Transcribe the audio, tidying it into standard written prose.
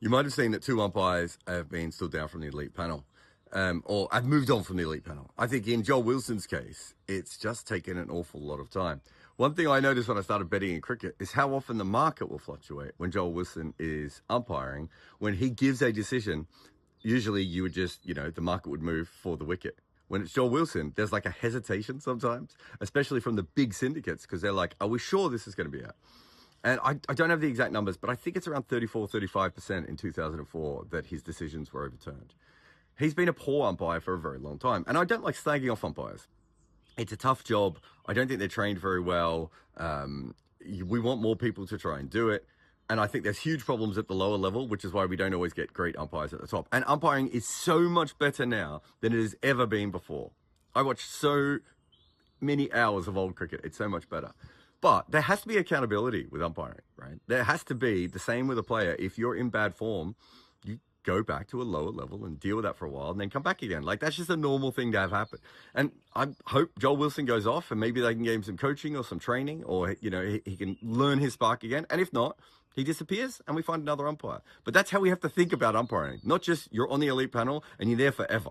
You might have seen that 2 umpires have been stood down from the elite panel, or have moved on from the elite panel. I think in Joel Wilson's case, it's just taken an awful lot of time. One thing I noticed when I started betting in cricket is how often the market will fluctuate when Joel Wilson is umpiring. When he gives a decision, usually you would just, the market would move for the wicket. When it's Joel Wilson, there's like a hesitation sometimes, especially from the big syndicates, because they're like, are we sure this is going to be out? And I don't have the exact numbers, but I think it's around 34, 35% in 2004 that his decisions were overturned. He's been a poor umpire for a very long time. And I don't like slagging off umpires. It's a tough job. I don't think they're trained very well. We want more people to try and do it. And I think there's huge problems at the lower level, which is why we don't always get great umpires at the top. And umpiring is so much better now than it has ever been before. I watch so many hours of old cricket. It's so much better. But there has to be accountability with umpiring, right? There has to be the same with a player. If you're in bad form, you go back to a lower level and deal with that for a while and then come back again. Like, that's just a normal thing to have happen. And I hope Joel Wilson goes off and maybe they can give him some coaching or some training, or, he can learn his spark again. And if not, he disappears and we find another umpire. But that's how we have to think about umpiring. Not just you're on the elite panel and you're there forever.